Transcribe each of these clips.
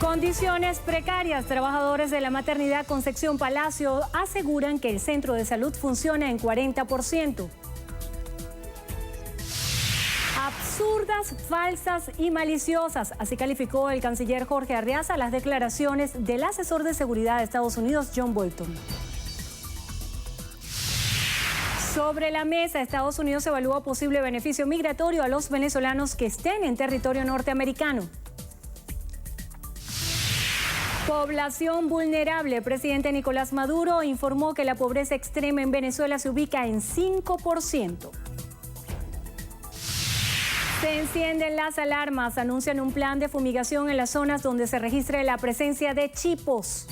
Condiciones precarias. Trabajadores de la maternidad Concepción Palacio aseguran que el centro de salud funciona en 40%. Absurdas, falsas y maliciosas. Así calificó el canciller Jorge Arreaza las declaraciones del asesor de seguridad de Estados Unidos, John Bolton. Sobre la mesa, Estados Unidos evalúa posible beneficio migratorio a los venezolanos que estén en territorio norteamericano. Población vulnerable. El presidente Nicolás Maduro informó que la pobreza extrema en Venezuela se ubica en 5%. Se encienden las alarmas. Anuncian un plan de fumigación en las zonas donde se registre la presencia de chipos.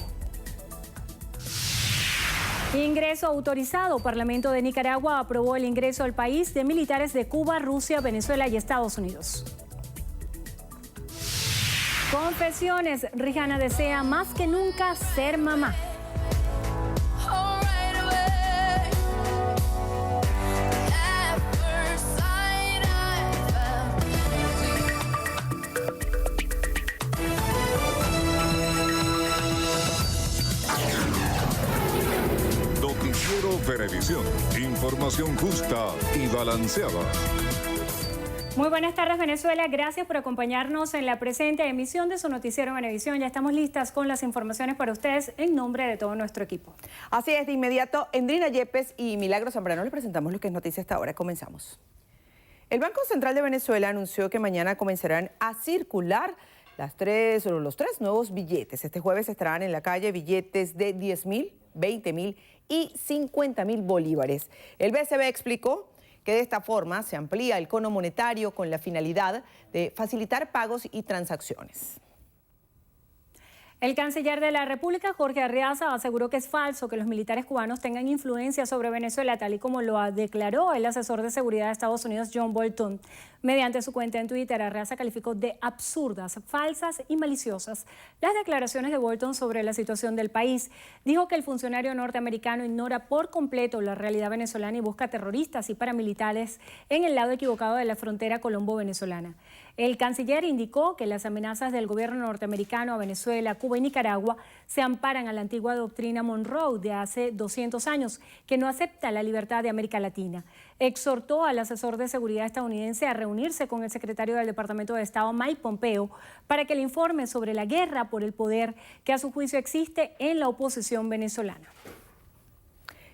Ingreso autorizado. Parlamento de Nicaragua aprobó el ingreso al país de militares de Cuba, Rusia, Venezuela y Estados Unidos. Confesiones. Rihanna desea más que nunca ser mamá. Noticiero Venevisión. Información justa y balanceada. Muy buenas tardes, Venezuela. Gracias por acompañarnos en la presente emisión de su noticiero Venevisión. Ya estamos listas con las informaciones para ustedes en nombre de todo nuestro equipo. Así es, de inmediato, Endrina Yepes y Milagro Zambrano les presentamos lo que es noticia hasta ahora. Comenzamos. El Banco Central de Venezuela anunció que mañana comenzarán a circular los tres nuevos billetes. Este jueves estarán en la calle billetes de 10.000, 20.000 y 50.000 bolívares. El BCB explicó que de esta forma se amplía el cono monetario con la finalidad de facilitar pagos y transacciones. El canciller de la República, Jorge Arreaza, aseguró que es falso que los militares cubanos tengan influencia sobre Venezuela, tal y como lo declaró el asesor de seguridad de Estados Unidos, John Bolton. Mediante su cuenta en Twitter, Arreaza calificó de absurdas, falsas y maliciosas las declaraciones de Bolton sobre la situación del país. Dijo que el funcionario norteamericano ignora por completo la realidad venezolana y busca terroristas y paramilitares en el lado equivocado de la frontera colombo-venezolana. El canciller indicó que las amenazas del gobierno norteamericano a Venezuela, Cuba y Nicaragua se amparan a la antigua doctrina Monroe de hace 200 años, que no acepta la libertad de América Latina. Exhortó al asesor de seguridad estadounidense a reunirse con el secretario del Departamento de Estado, Mike Pompeo, para que le informe sobre la guerra por el poder que a su juicio existe en la oposición venezolana.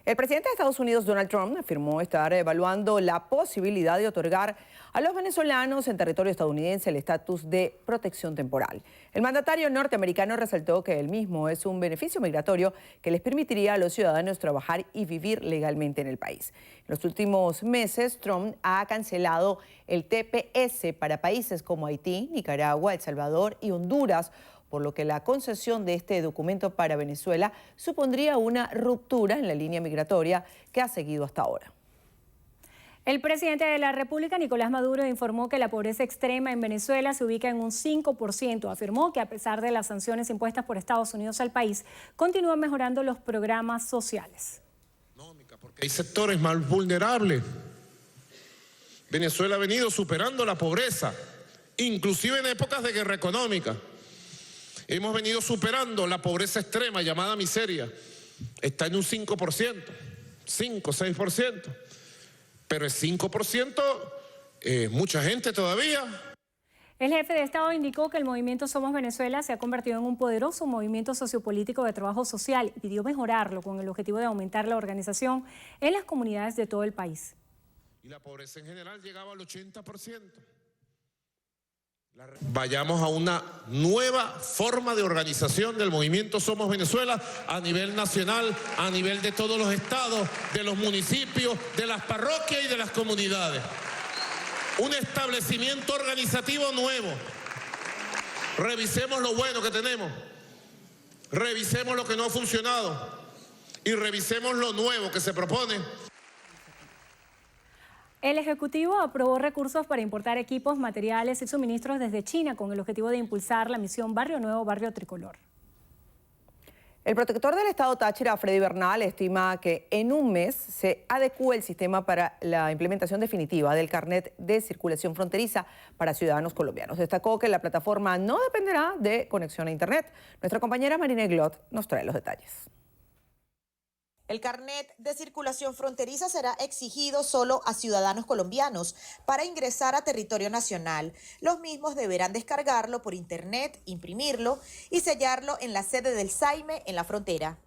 El presidente de Estados Unidos, Donald Trump, afirmó estar evaluando la posibilidad de otorgar a los venezolanos en territorio estadounidense el estatus de protección temporal. El mandatario norteamericano resaltó que el mismo es un beneficio migratorio que les permitiría a los ciudadanos trabajar y vivir legalmente en el país. En los últimos meses, Trump ha cancelado el TPS para países como Haití, Nicaragua, El Salvador y Honduras, por lo que la concesión de este documento para Venezuela supondría una ruptura en la línea migratoria que ha seguido hasta ahora. El presidente de la República, Nicolás Maduro, informó que la pobreza extrema en Venezuela se ubica en un 5%. Afirmó que a pesar de las sanciones impuestas por Estados Unidos al país, continúan mejorando los programas sociales. Porque hay sectores más vulnerables. Venezuela ha venido superando la pobreza, inclusive en épocas de guerra económica. Hemos venido superando la pobreza extrema llamada miseria. Está en un 5%, 5, 6%. Pero es 5%, mucha gente todavía. El jefe de Estado indicó que el movimiento Somos Venezuela se ha convertido en un poderoso movimiento sociopolítico de trabajo social y pidió mejorarlo con el objetivo de aumentar la organización en las comunidades de todo el país. Y la pobreza en general llegaba al 80%. Vayamos a una nueva forma de organización del movimiento Somos Venezuela a nivel nacional, a nivel de todos los estados, de los municipios, de las parroquias y de las comunidades. Un establecimiento organizativo nuevo. Revisemos lo bueno que tenemos, revisemos lo que no ha funcionado y revisemos lo nuevo que se propone. El Ejecutivo aprobó recursos para importar equipos, materiales y suministros desde China con el objetivo de impulsar la misión Barrio Nuevo, Barrio Tricolor. El protector del Estado Táchira, Freddy Bernal, estima que en un mes se adecúe el sistema para la implementación definitiva del carnet de circulación fronteriza para ciudadanos colombianos. Destacó que la plataforma no dependerá de conexión a Internet. Nuestra compañera Marina Glot nos trae los detalles. El carnet de circulación fronteriza será exigido solo a ciudadanos colombianos para ingresar a territorio nacional. Los mismos deberán descargarlo por internet, imprimirlo y sellarlo en la sede del SAIME en la frontera.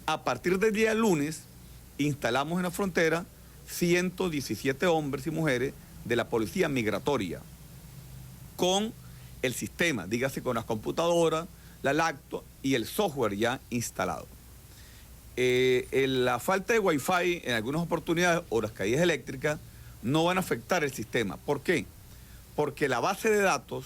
A partir del día lunes, instalamos en la frontera 117 hombres y mujeres de la Policía Migratoria con el sistema, dígase con las computadoras, la lacto y el software ya instalado. La falta de Wi-Fi en algunas oportunidades o las caídas eléctricas no van a afectar el sistema. ¿Por qué? Porque la base de datos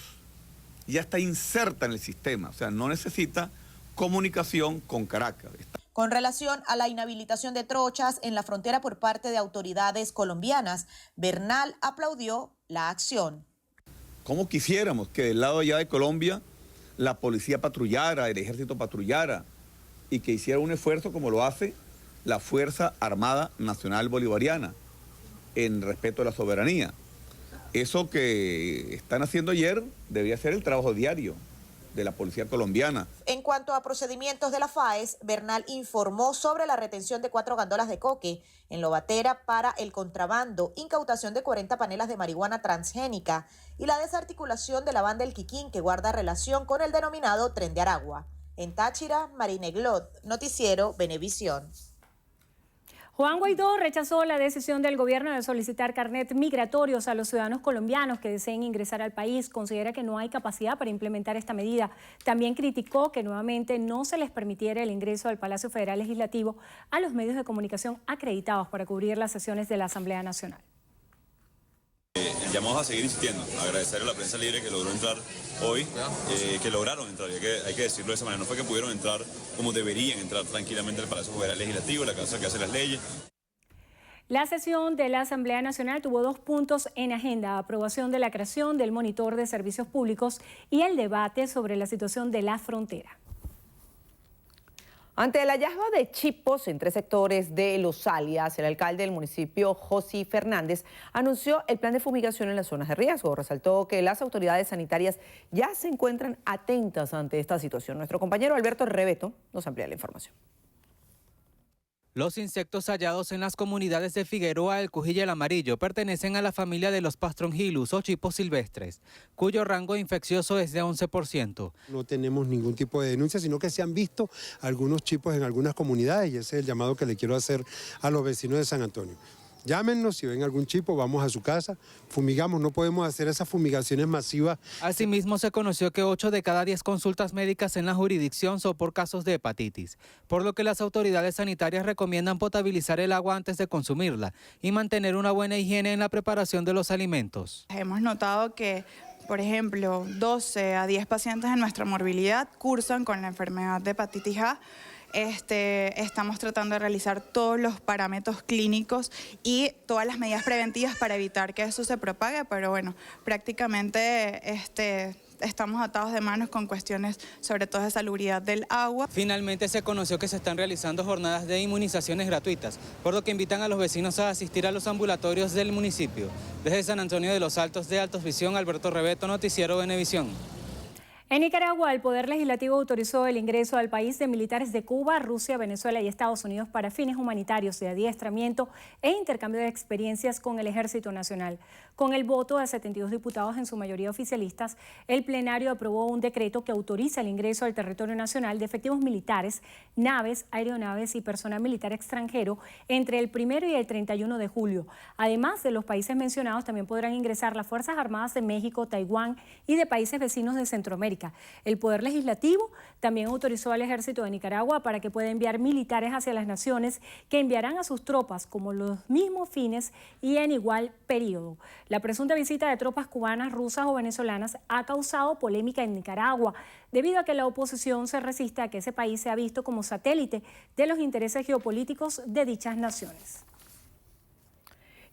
ya está inserta en el sistema, o sea, no necesita comunicación con Caracas. Con relación a la inhabilitación de trochas en la frontera por parte de autoridades colombianas, Bernal aplaudió la acción. ¿Cómo quisiéramos que del lado allá de Colombia la policía patrullara, el ejército patrullara y que hiciera un esfuerzo como lo hace la Fuerza Armada Nacional Bolivariana en respeto a la soberanía? Eso que están haciendo ayer debería ser el trabajo diario de la policía colombiana. En cuanto a procedimientos de la FAES, Bernal informó sobre la retención de 4 gandolas de coque en Lobatera para el contrabando, incautación de 40 panelas de marihuana transgénica y la desarticulación de la banda El Quiquín, que guarda relación con el denominado Tren de Aragua. En Táchira, Marina Glot, Noticiero Venevisión. Juan Guaidó rechazó la decisión del gobierno de solicitar carnet migratorios a los ciudadanos colombianos que deseen ingresar al país. Considera que no hay capacidad para implementar esta medida. También criticó que nuevamente no se les permitiera el ingreso al Palacio Federal Legislativo a los medios de comunicación acreditados para cubrir las sesiones de la Asamblea Nacional. El llamado a seguir insistiendo, agradecer a la prensa libre que logró entrar hoy, que lograron entrar, hay que decirlo de esa manera, no fue que pudieron entrar como deberían entrar tranquilamente al Palacio Federal Legislativo, la casa que hace las leyes. La sesión de la Asamblea Nacional tuvo 2 puntos en agenda: aprobación de la creación del monitor de servicios públicos y el debate sobre la situación de la frontera. Ante el hallazgo de chipos en 3 sectores de Los Alias, el alcalde del municipio, José Fernández, anunció el plan de fumigación en las zonas de riesgo. Resaltó que las autoridades sanitarias ya se encuentran atentas ante esta situación. Nuestro compañero Alberto Rebeto nos amplía la información. Los insectos hallados en las comunidades de Figueroa, El Cují y El Amarillo pertenecen a la familia de los Pastrongyllus o chipos silvestres, cuyo rango infeccioso es de 11%. No tenemos ningún tipo de denuncia, sino que se han visto algunos chipos en algunas comunidades y ese es el llamado que le quiero hacer a los vecinos de San Antonio. Llámenos, si ven algún chipo, vamos a su casa, fumigamos, no podemos hacer esas fumigaciones masivas. Asimismo, se conoció que 8 de cada 10 consultas médicas en la jurisdicción son por casos de hepatitis, por lo que las autoridades sanitarias recomiendan potabilizar el agua antes de consumirla y mantener una buena higiene en la preparación de los alimentos. Hemos notado que, por ejemplo, 12 a 10 pacientes en nuestra morbilidad cursan con la enfermedad de hepatitis A. Estamos tratando de realizar todos los parámetros clínicos y todas las medidas preventivas para evitar que eso se propague, pero bueno, prácticamente estamos atados de manos con cuestiones sobre todo de salubridad del agua. Finalmente se conoció que se están realizando jornadas de inmunizaciones gratuitas, por lo que invitan a los vecinos a asistir a los ambulatorios del municipio. Desde San Antonio de los Altos de Altos Visión, Alberto Rebeto, Noticiero Venevisión. En Nicaragua, el Poder Legislativo autorizó el ingreso al país de militares de Cuba, Rusia, Venezuela y Estados Unidos para fines humanitarios de adiestramiento e intercambio de experiencias con el Ejército Nacional. Con el voto de 72 diputados, en su mayoría oficialistas, el plenario aprobó un decreto que autoriza el ingreso al territorio nacional de efectivos militares, naves, aeronaves y personal militar extranjero entre el 1 y el 31 de julio. Además de los países mencionados, también podrán ingresar las Fuerzas Armadas de México, Taiwán y de países vecinos de Centroamérica. El Poder Legislativo también autorizó al Ejército de Nicaragua para que pueda enviar militares hacia las naciones que enviarán a sus tropas como los mismos fines y en igual periodo. La presunta visita de tropas cubanas, rusas o venezolanas ha causado polémica en Nicaragua debido a que la oposición se resiste a que ese país sea visto como satélite de los intereses geopolíticos de dichas naciones.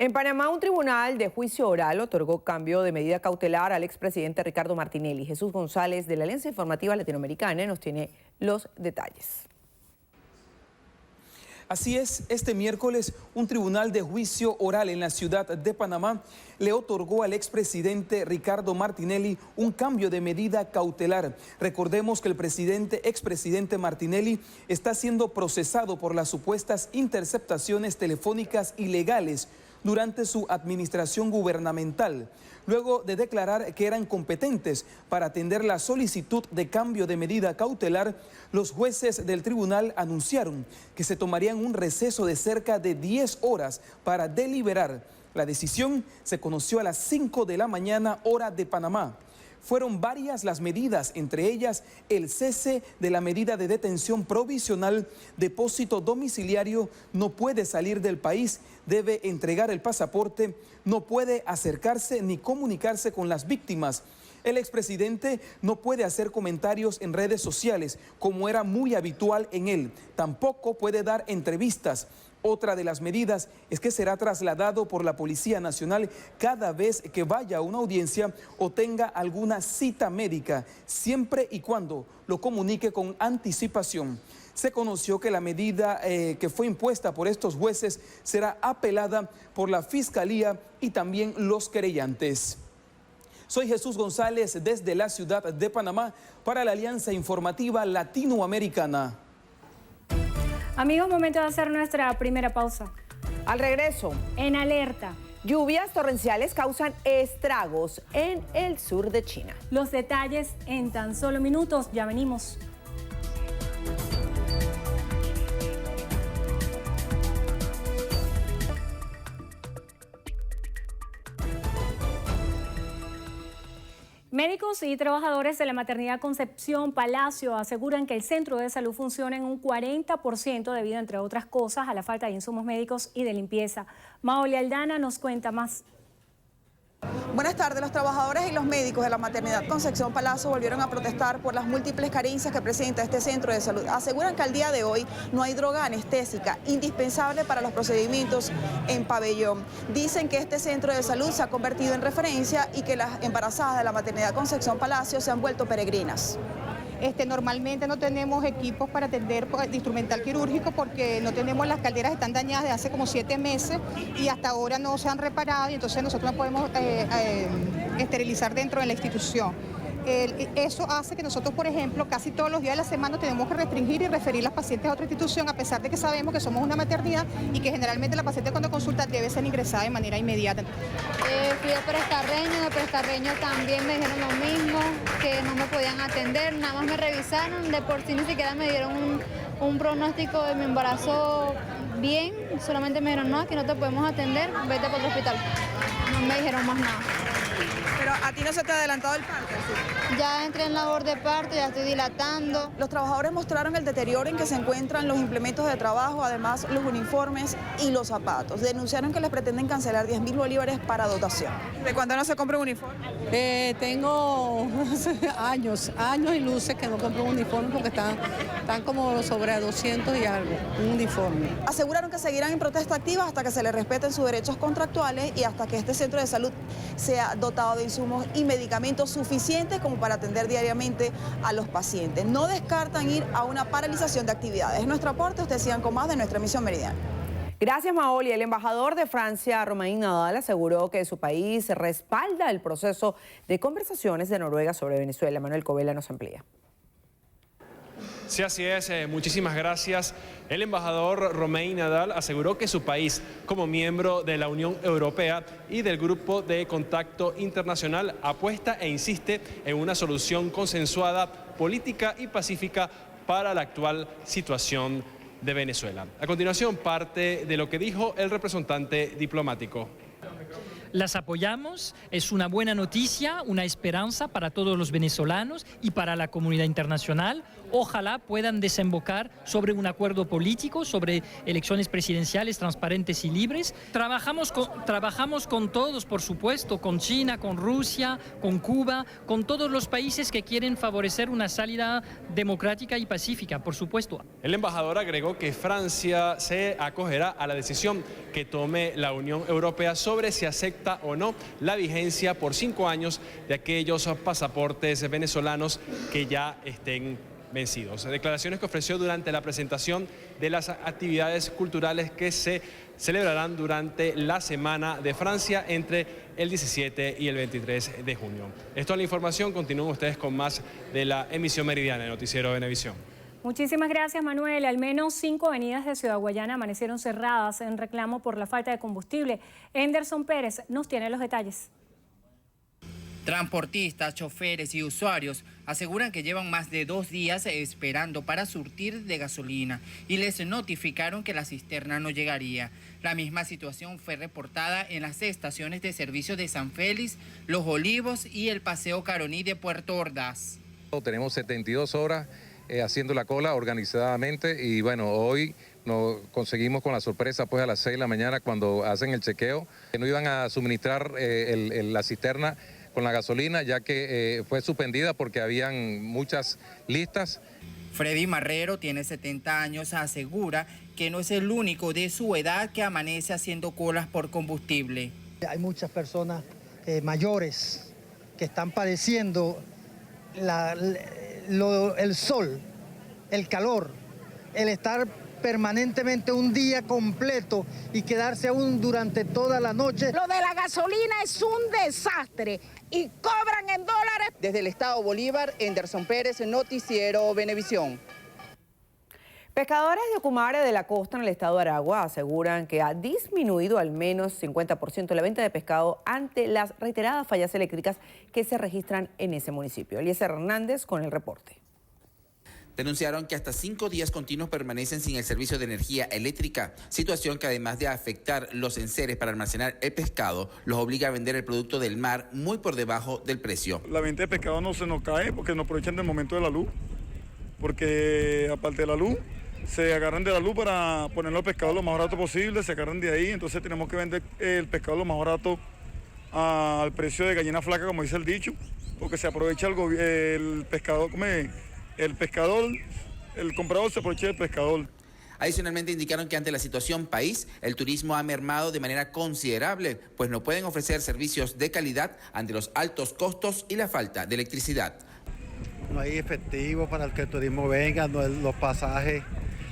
En Panamá, un tribunal de juicio oral otorgó cambio de medida cautelar al expresidente Ricardo Martinelli. Jesús González, de la Alianza Informativa Latinoamericana, nos tiene los detalles. Así es, este miércoles un tribunal de juicio oral en la ciudad de Panamá le otorgó al expresidente Ricardo Martinelli un cambio de medida cautelar. Recordemos que el expresidente Martinelli está siendo procesado por las supuestas interceptaciones telefónicas ilegales durante su administración gubernamental, luego de declarar que eran competentes para atender la solicitud de cambio de medida cautelar. Los jueces del tribunal anunciaron que se tomarían un receso de cerca de 10 horas para deliberar. La decisión se conoció a las 5 de la mañana, hora de Panamá. Fueron varias las medidas, entre ellas el cese de la medida de detención provisional, depósito domiciliario, no puede salir del país, debe entregar el pasaporte, no puede acercarse ni comunicarse con las víctimas. El expresidente no puede hacer comentarios en redes sociales, como era muy habitual en él. Tampoco puede dar entrevistas. Otra de las medidas es que será trasladado por la Policía Nacional cada vez que vaya a una audiencia o tenga alguna cita médica, siempre y cuando lo comunique con anticipación. Se conoció que la medida que fue impuesta por estos jueces será apelada por la Fiscalía y también los querellantes. Soy Jesús González desde la ciudad de Panamá para la Alianza Informativa Latinoamericana. Amigos, momento de hacer nuestra primera pausa. Al regreso, en alerta. Lluvias torrenciales causan estragos en el sur de China. Los detalles en tan solo minutos. Ya venimos. Médicos y trabajadores de la maternidad Concepción Palacio aseguran que el centro de salud funciona en un 40% debido, entre otras cosas, a la falta de insumos médicos y de limpieza. Maoli Aldana nos cuenta más. Buenas tardes. Los trabajadores y los médicos de la maternidad Concepción Palacio volvieron a protestar por las múltiples carencias que presenta este centro de salud. Aseguran que al día de hoy no hay droga anestésica indispensable para los procedimientos en pabellón. Dicen que este centro de salud se ha convertido en referencia y que las embarazadas de la maternidad Concepción Palacio se han vuelto peregrinas. Normalmente no tenemos equipos para atender instrumental quirúrgico porque no tenemos, las calderas están dañadas de hace como 7 meses y hasta ahora no se han reparado y entonces nosotros no podemos esterilizar dentro de la institución. Eso hace que nosotros, por ejemplo, casi todos los días de la semana tenemos que restringir y referir a las pacientes a otra institución, a pesar de que sabemos que somos una maternidad y que generalmente la paciente cuando consulta debe ser ingresada de manera inmediata. Fui a Prescarreño, en el Prescarreño también me dijeron lo mismo, que no me podían atender, nada más me revisaron, de por sí ni siquiera me dieron un pronóstico de mi embarazo bien, solamente me dijeron, no, aquí no te podemos atender, vete para otro hospital. No me dijeron más nada. Pero a ti no se te ha adelantado el parto, ¿sí? Ya entré en labor de parto, ya estoy dilatando. Los trabajadores mostraron el deterioro en que se encuentran los implementos de trabajo, además los uniformes y los zapatos. Denunciaron que les pretenden cancelar 10.000 bolívares para dotación. ¿De cuándo no se compra un uniforme? Tengo años y luces que no compro un uniforme porque están como sobre 200 y algo, un uniforme. Aseguraron que seguirán en protesta activa hasta que se les respeten sus derechos contractuales y hasta que este centro de salud sea dotado de insumos y medicamentos suficientes como para atender diariamente a los pacientes. No descartan ir a una paralización de actividades. Es nuestro aporte, ustedes sigan con más de nuestra emisión meridiana. Gracias, Maoli. El embajador de Francia, Romain Nadal, aseguró que su país respalda el proceso de conversaciones de Noruega sobre Venezuela. Manuel Covela nos amplía. Sí, así es. Muchísimas gracias. El embajador Romain Nadal aseguró que su país, como miembro de la Unión Europea y del Grupo de Contacto Internacional, apuesta e insiste en una solución consensuada, política y pacífica para la actual situación de Venezuela. A continuación, parte de lo que dijo el representante diplomático. Las apoyamos, es una buena noticia, una esperanza para todos los venezolanos y para la comunidad internacional. Ojalá puedan desembocar sobre un acuerdo político, sobre elecciones presidenciales transparentes y libres. Trabajamos con todos, por supuesto, con China, con Rusia, con Cuba, con todos los países que quieren favorecer una salida democrática y pacífica, por supuesto. El embajador agregó que Francia se acogerá a la decisión que tome la Unión Europea sobre si acepta o no la vigencia por 5 años de aquellos pasaportes venezolanos que ya estén vencidos. Declaraciones que ofreció durante la presentación de las actividades culturales que se celebrarán durante la Semana de Francia entre el 17 y el 23 de junio. Esto es la información. Continúen ustedes con más de la emisión meridiana del noticiero Venevisión. Muchísimas gracias, Manuel. Al menos 5 avenidas de Ciudad Guayana amanecieron cerradas en reclamo por la falta de combustible. Anderson Pérez nos tiene los detalles. Transportistas, choferes y usuarios aseguran que llevan más de 2 días esperando para surtir de gasolina y les notificaron que la cisterna no llegaría. La misma situación fue reportada en las estaciones de servicio de San Félix, Los Olivos y el Paseo Caroní de Puerto Ordaz. Tenemos 72 horas haciendo la cola organizadamente y bueno, hoy nos conseguimos con la sorpresa pues a las 6 de la mañana cuando hacen el chequeo que no iban a suministrar la cisterna con la gasolina, ya que fue suspendida porque habían muchas listas. Freddy Marrero tiene 70 años, asegura que no es el único de su edad que amanece haciendo colas por combustible. Hay muchas personas mayores que están padeciendo el sol, el calor, el estar permanentemente un día completo y quedarse aún durante toda la noche. Lo de la gasolina es un desastre y cobran en dólares. Desde el Estado Bolívar, Anderson Pérez, Noticiero Venevisión. Pescadores de Ocumare de la Costa en el estado de Aragua aseguran que ha disminuido al menos 50% la venta de pescado ante las reiteradas fallas eléctricas que se registran en ese municipio. Eliezer Hernández con el reporte. Denunciaron que hasta 5 días continuos permanecen sin el servicio de energía eléctrica, situación que además de afectar los enseres para almacenar el pescado, los obliga a vender el producto del mar muy por debajo del precio. La venta de pescado no se nos cae porque nos aprovechan del momento de la luz, porque aparte de la luz, se agarran de la luz para poner los pescados lo más barato posible, se agarran de ahí, entonces tenemos que vender el pescado lo más barato al precio de gallina flaca, como dice el dicho, porque se aprovecha el pescado, el pescador, el comprador se aprovecha del pescador. Adicionalmente indicaron que ante la situación país, el turismo ha mermado de manera considerable, pues no pueden ofrecer servicios de calidad ante los altos costos y la falta de electricidad. No hay efectivo para que el turismo venga, los pasajes,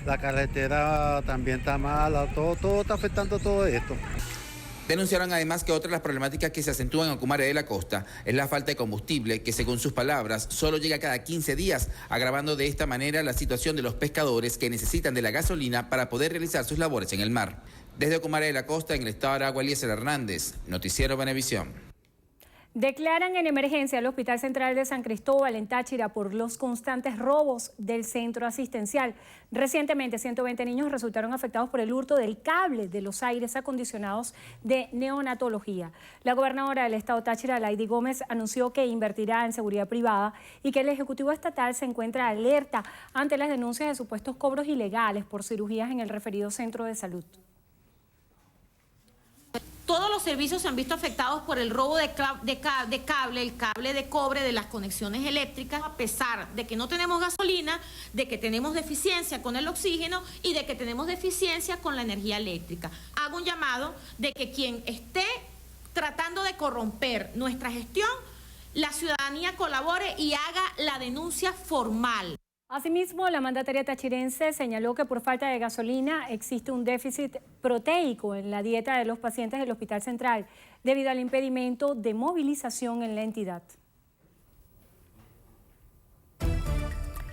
la carretera también está mala, todo está afectando todo esto. Denunciaron además que otra de las problemáticas que se acentúan en Ocumare de la Costa es la falta de combustible, que según sus palabras solo llega cada 15 días, agravando de esta manera la situación de los pescadores que necesitan de la gasolina para poder realizar sus labores en el mar. Desde Ocumare de la Costa, en el estado de Aragua, Eliezer Hernández, Noticiero Venevisión. Declaran en emergencia al Hospital Central de San Cristóbal en Táchira por los constantes robos del centro asistencial. Recientemente, 120 niños resultaron afectados por el hurto del cable de los aires acondicionados de neonatología. La gobernadora del estado Táchira, Lady Gómez, anunció que invertirá en seguridad privada y que el Ejecutivo Estatal se encuentra alerta ante las denuncias de supuestos cobros ilegales por cirugías en el referido centro de salud. Todos los servicios se han visto afectados por el robo de cable, el cable de cobre de las conexiones eléctricas, a pesar de que no tenemos gasolina, de que tenemos deficiencia con el oxígeno y de que tenemos deficiencia con la energía eléctrica. Hago un llamado de que quien esté tratando de corromper nuestra gestión, la ciudadanía colabore y haga la denuncia formal. Asimismo, la mandataria tachirense señaló que por falta de gasolina existe un déficit proteico en la dieta de los pacientes del Hospital Central debido al impedimento de movilización en la entidad.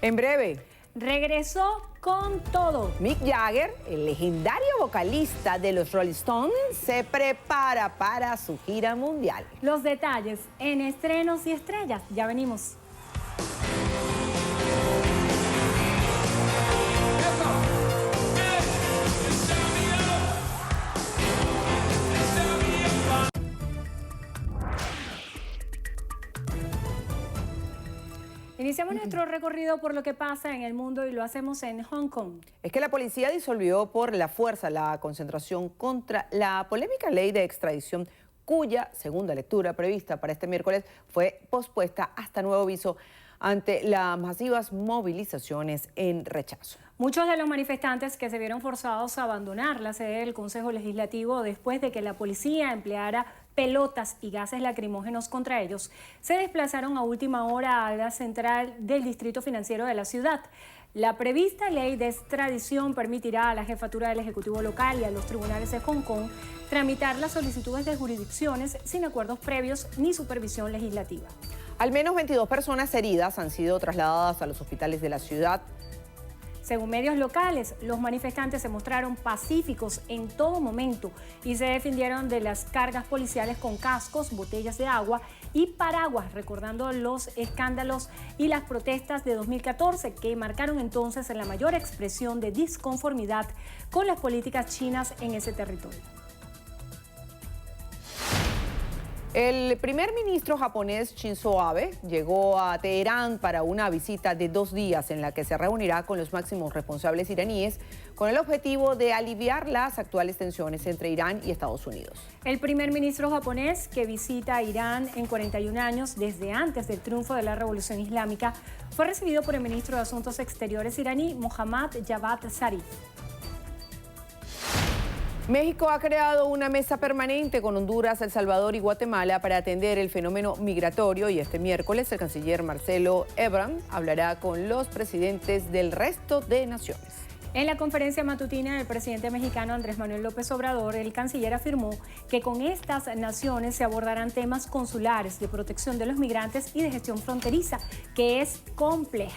En breve, regresó con todo. Mick Jagger, el legendario vocalista de los Rolling Stones, se prepara para su gira mundial. Los detalles en Estrenos y Estrellas. Ya venimos. Iniciamos nuestro recorrido por lo que pasa en el mundo y lo hacemos en Hong Kong. Es que la policía disolvió por la fuerza la concentración contra la polémica ley de extradición, cuya segunda lectura prevista para este miércoles fue pospuesta hasta nuevo aviso ante las masivas movilizaciones en rechazo. Muchos de los manifestantes que se vieron forzados a abandonar la sede del Consejo Legislativo después de que la policía empleara pelotas y gases lacrimógenos contra ellos, se desplazaron a última hora a la central del distrito financiero de la ciudad. La prevista ley de extradición permitirá a la jefatura del Ejecutivo local y a los tribunales de Hong Kong tramitar las solicitudes de jurisdicciones sin acuerdos previos ni supervisión legislativa. Al menos 22 personas heridas han sido trasladadas a los hospitales de la ciudad. Según medios locales, los manifestantes se mostraron pacíficos en todo momento y se defendieron de las cargas policiales con cascos, botellas de agua y paraguas, recordando los escándalos y las protestas de 2014 que marcaron entonces la mayor expresión de disconformidad con las políticas chinas en ese territorio. El primer ministro japonés Shinzo Abe llegó a Teherán para una visita de 2 días en la que se reunirá con los máximos responsables iraníes con el objetivo de aliviar las actuales tensiones entre Irán y Estados Unidos. El primer ministro japonés, que visita Irán en 41 años desde antes del triunfo de la Revolución Islámica, fue recibido por el ministro de Asuntos Exteriores iraní, Mohammad Javad Zarif. México ha creado una mesa permanente con Honduras, El Salvador y Guatemala para atender el fenómeno migratorio y este miércoles el canciller Marcelo Ebrard hablará con los presidentes del resto de naciones. En la conferencia matutina del presidente mexicano Andrés Manuel López Obrador, el canciller afirmó que con estas naciones se abordarán temas consulares, de protección de los migrantes y de gestión fronteriza, que es compleja.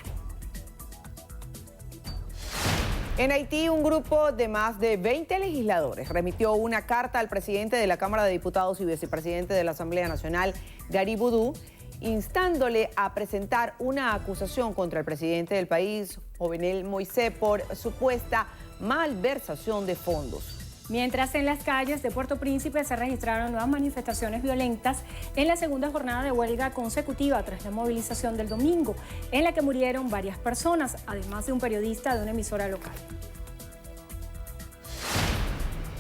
En Haití, un grupo de más de 20 legisladores remitió una carta al presidente de la Cámara de Diputados y vicepresidente de la Asamblea Nacional, Gary Boudou, instándole a presentar una acusación contra el presidente del país, Jovenel Moïse, por supuesta malversación de fondos. Mientras en las calles de Puerto Príncipe se registraron nuevas manifestaciones violentas en la segunda jornada de huelga consecutiva tras la movilización del domingo, en la que murieron varias personas, además de un periodista de una emisora local.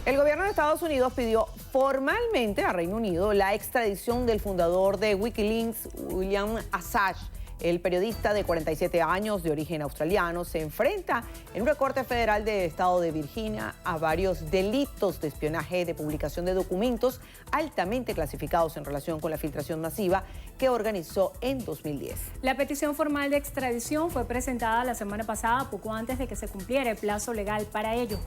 El gobierno de Estados Unidos pidió formalmente a Reino Unido la extradición del fundador de Wikileaks, Julian Assange. El periodista de 47 años de origen australiano se enfrenta en una corte federal del estado de Virginia a varios delitos de espionaje de publicación de documentos altamente clasificados en relación con la filtración masiva que organizó en 2010. La petición formal de extradición fue presentada la semana pasada, poco antes de que se cumpliera el plazo legal para ello.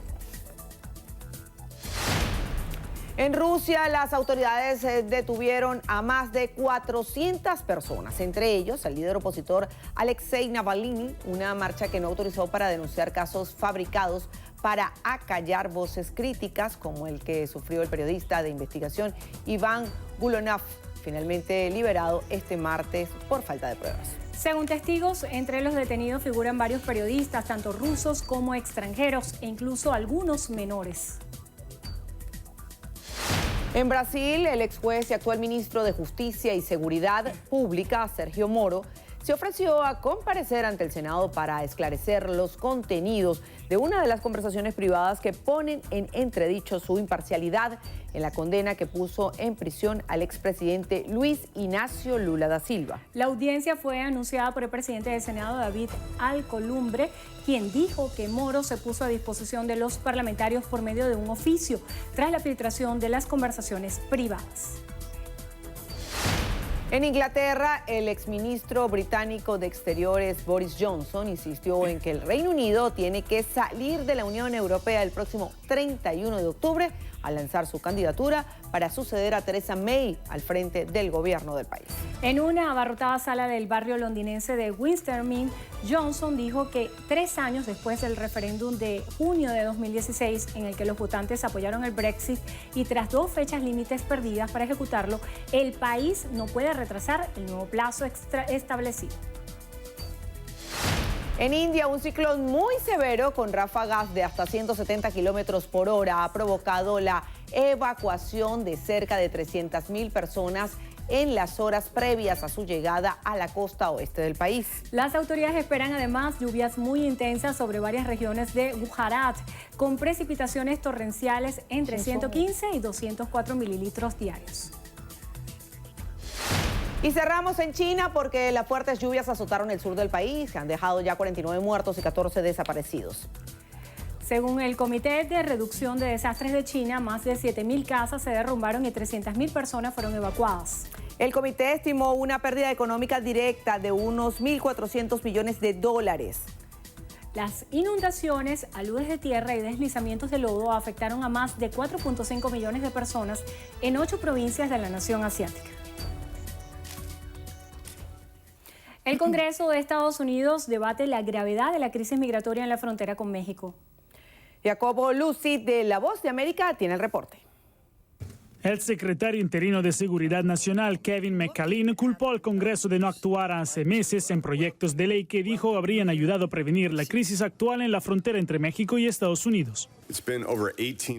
En Rusia, las autoridades detuvieron a más de 400 personas, entre ellos el líder opositor Alexei Navalny, una marcha que no autorizó para denunciar casos fabricados para acallar voces críticas, como el que sufrió el periodista de investigación Iván Gulonov, finalmente liberado este martes por falta de pruebas. Según testigos, entre los detenidos figuran varios periodistas, tanto rusos como extranjeros, e incluso algunos menores. En Brasil, el ex juez y actual ministro de Justicia y Seguridad Pública, Sergio Moro, se ofreció a comparecer ante el Senado para esclarecer los contenidos de una de las conversaciones privadas que ponen en entredicho su imparcialidad en la condena que puso en prisión al expresidente Luis Ignacio Lula da Silva. La audiencia fue anunciada por el presidente del Senado, David Alcolumbre, quien dijo que Moro se puso a disposición de los parlamentarios por medio de un oficio tras la filtración de las conversaciones privadas. En Inglaterra, el exministro británico de Exteriores Boris Johnson insistió en que el Reino Unido tiene que salir de la Unión Europea el próximo 31 de octubre al lanzar su candidatura para suceder a Theresa May al frente del gobierno del país. En una abarrotada sala del barrio londinense de Winstermere, Johnson dijo que 3 años después del referéndum de junio de 2016, en el que los votantes apoyaron el Brexit, y tras 2 fechas límites perdidas para ejecutarlo, el país no puede retrasar el nuevo plazo establecido. En India, un ciclón muy severo con ráfagas de hasta 170 kilómetros por hora ha provocado la evacuación de cerca de 300.000 personas en las horas previas a su llegada a la costa oeste del país. Las autoridades esperan además lluvias muy intensas sobre varias regiones de Gujarat, con precipitaciones torrenciales entre 115 y 204 mililitros diarios. Y cerramos en China porque las fuertes lluvias azotaron el sur del país, que han dejado ya 49 muertos y 14 desaparecidos. Según el Comité de Reducción de Desastres de China, más de 7.000 casas se derrumbaron y 300.000 personas fueron evacuadas. El comité estimó una pérdida económica directa de unos 1.400 millones de dólares. Las inundaciones, aludes de tierra y deslizamientos de lodo afectaron a más de 4.5 millones de personas en 8 provincias de la nación asiática. El Congreso de Estados Unidos debate la gravedad de la crisis migratoria en la frontera con México. Jacobo Lucy, de La Voz de América, tiene el reporte. El secretario interino de Seguridad Nacional, Kevin McAleenan, culpó al Congreso de no actuar hace meses en proyectos de ley que dijo habrían ayudado a prevenir la crisis actual en la frontera entre México y Estados Unidos.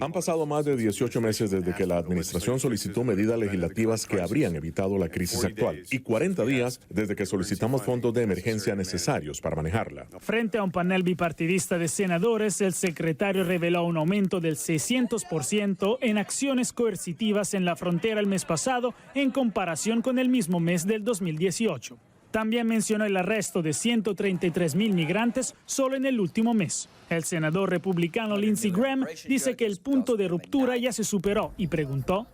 Han pasado más de 18 meses desde que la administración solicitó medidas legislativas que habrían evitado la crisis actual y 40 días desde que solicitamos fondos de emergencia necesarios para manejarla. Frente a un panel bipartidista de senadores, el secretario reveló un aumento del 600% en acciones coercitivas en la frontera el mes pasado en comparación con el mismo mes del 2018. También mencionó el arresto de 133,000 migrantes solo en el último mes. El senador republicano Lindsey Graham dice que el punto de ruptura ya se superó y preguntó: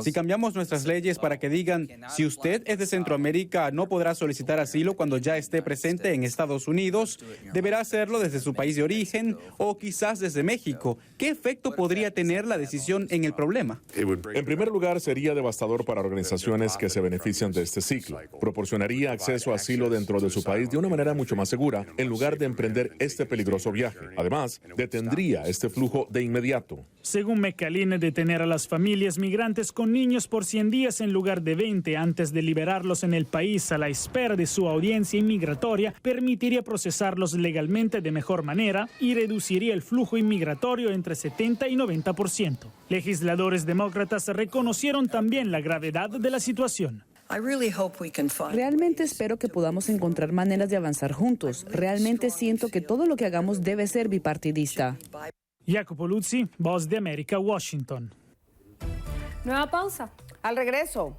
si cambiamos nuestras leyes para que digan, si usted es de Centroamérica, no podrá solicitar asilo cuando ya esté presente en Estados Unidos, deberá hacerlo desde su país de origen o quizás desde México. ¿Qué efecto podría tener la decisión en el problema? En primer lugar, sería devastador para organizaciones que se benefician de este ciclo. Proporcionaría acceso a asilo dentro de su país de una manera mucho más segura, en lugar de emprender este peligroso viaje. Además, detendría este flujo de inmediato. Según McAleenan, detener a las familias migrantes con niños por 100 días en lugar de 20 antes de liberarlos en el país a la espera de su audiencia inmigratoria permitiría procesarlos legalmente de mejor manera y reduciría el flujo inmigratorio entre 70 y 90%. Legisladores demócratas reconocieron también la gravedad de la situación. Realmente espero que podamos encontrar maneras de avanzar juntos. Realmente siento que todo lo que hagamos debe ser bipartidista. Jacopo Luzzi, Voz de América, Washington. Nueva pausa. Al regreso.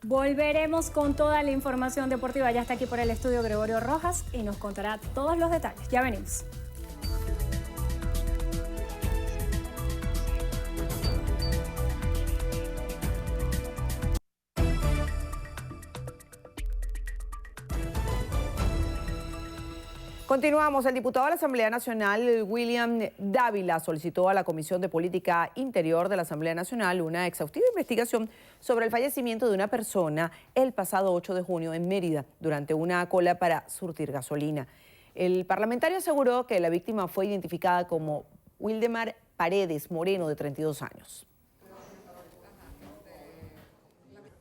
Volveremos con toda la información deportiva. Ya está aquí por el estudio Gregorio Rojas y nos contará todos los detalles. Ya venimos. Continuamos. El diputado de la Asamblea Nacional, William Dávila, solicitó a la Comisión de Política Interior de la Asamblea Nacional una exhaustiva investigación sobre el fallecimiento de una persona el pasado 8 de junio en Mérida durante una cola para surtir gasolina. El parlamentario aseguró que la víctima fue identificada como Wildemar Paredes Moreno, de 32 años.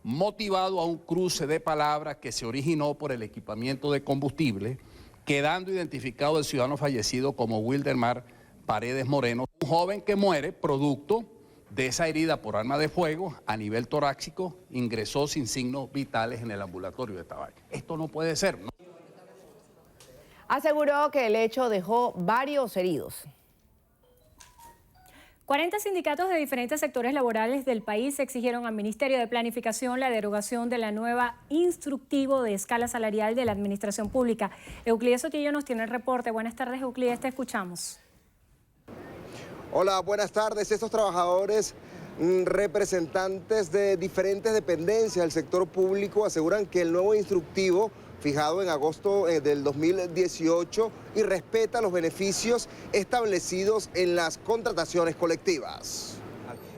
Motivado a un cruce de palabras que se originó por el equipamiento de combustible, quedando identificado el ciudadano fallecido como Wildemar Paredes Moreno, un joven que muere producto de esa herida por arma de fuego a nivel torácico, ingresó sin signos vitales en el ambulatorio de Tabay. Esto no puede ser, ¿no? Aseguró que el hecho dejó varios heridos. 40 sindicatos de diferentes sectores laborales del país exigieron al Ministerio de Planificación la derogación de la nueva instructivo de escala salarial de la Administración Pública. Euclides Sotillo nos tiene el reporte. Buenas tardes, Euclides, te escuchamos. Hola, buenas tardes. Estos trabajadores, representantes de diferentes dependencias del sector público, aseguran que el nuevo instructivo fijado en agosto del 2018 y respeta los beneficios establecidos en las contrataciones colectivas.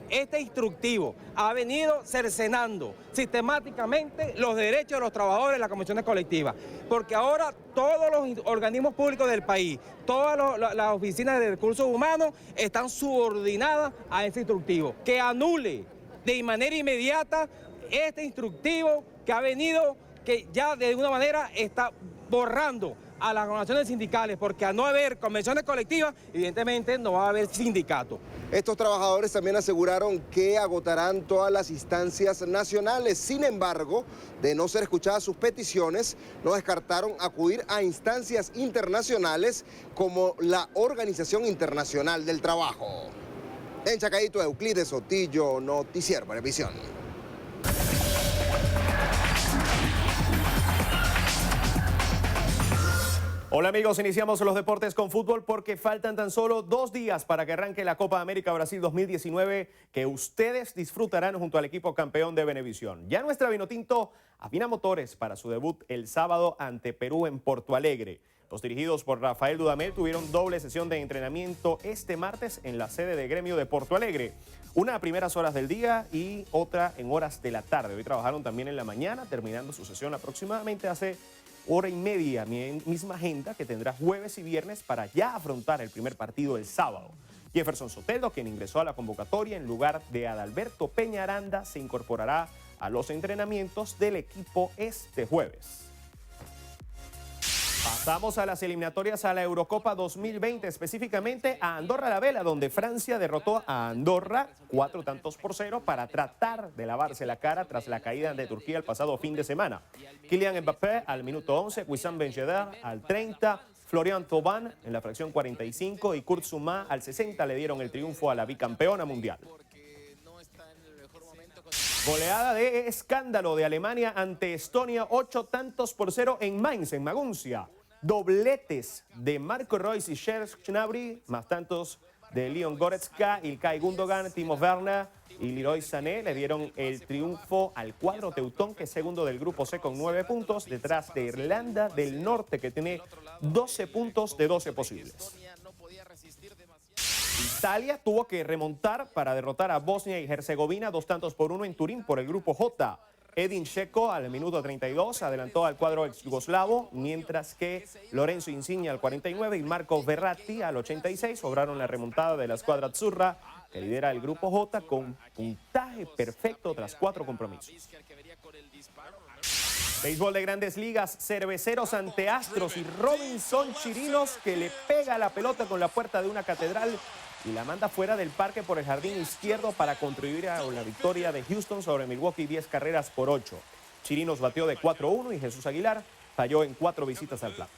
Este instructivo ha venido cercenando sistemáticamente los derechos de los trabajadores en las comisiones colectivas, porque ahora todos los organismos públicos del país, todas las oficinas de recursos humanos están subordinadas a este instructivo. Que anule de manera inmediata este instructivo que ha venido, que ya de alguna manera está borrando a las organizaciones sindicales, porque al no haber convenciones colectivas, evidentemente no va a haber sindicato. Estos trabajadores también aseguraron que agotarán todas las instancias nacionales. Sin embargo, de no ser escuchadas sus peticiones, no descartaron acudir a instancias internacionales como la Organización Internacional del Trabajo. En Chacaíto, Euclides Sotillo, Noticiero Venevisión. Hola. Hola amigos, iniciamos los deportes con fútbol porque faltan tan solo 2 días para que arranque la Copa América Brasil 2019 que ustedes disfrutarán junto al equipo campeón de Venevisión. Ya nuestra Vinotinto afina motores para su debut el sábado ante Perú en Porto Alegre. Los dirigidos por Rafael Dudamel tuvieron doble sesión de entrenamiento este martes en la sede de Gremio de Porto Alegre. Una a primeras horas del día y otra en horas de la tarde. Hoy trabajaron también en la mañana, terminando su sesión aproximadamente hace hora y media, misma agenda que tendrá jueves y viernes para ya afrontar el primer partido el sábado. Jefferson Sotelo, quien ingresó a la convocatoria en lugar de Adalberto Peñaranda, se incorporará a los entrenamientos del equipo este jueves. Pasamos a las eliminatorias a la Eurocopa 2020, específicamente a Andorra la Vela, donde Francia derrotó a Andorra 4-0 para tratar de lavarse la cara tras la caída de Turquía el pasado fin de semana. Kylian Mbappé al minuto 11, Wissam Ben Yedder al 30, Florian Thauvin en la fracción 45 y Kurt Zouma al 60 le dieron el triunfo a la bicampeona mundial. Goleada de escándalo de Alemania ante Estonia, 8-0 en Mainz, en Maguncia. Dobletes de Marco Reus y Serge Gnabry, más tantos de Leon Goretzka, Ilkay Gundogan, Timo Werner y Leroy Sané le dieron el triunfo al cuadro teutón, que es segundo del grupo C con 9 puntos, detrás de Irlanda del Norte, que tiene 12 puntos de 12 posibles. Italia tuvo que remontar para derrotar a Bosnia y Herzegovina 2-1 en Turín por el grupo J. Edin Dzeko al minuto 32 adelantó al cuadro ex yugoslavo, mientras que Lorenzo Insigne al 49 y Marco Verratti al 86 lograron la remontada de la escuadra azzurra, que lidera el grupo J con puntaje perfecto tras 4 compromisos. Béisbol de Grandes Ligas, Cerveceros ante Astros y Robinson Chirinos, que le pega la pelota con la puerta de una catedral y la manda fuera del parque por el jardín izquierdo para contribuir a la victoria de Houston sobre Milwaukee 10-8. Chirinos batió de 4-1 y Jesús Aguilar falló en 4 visitas al plato.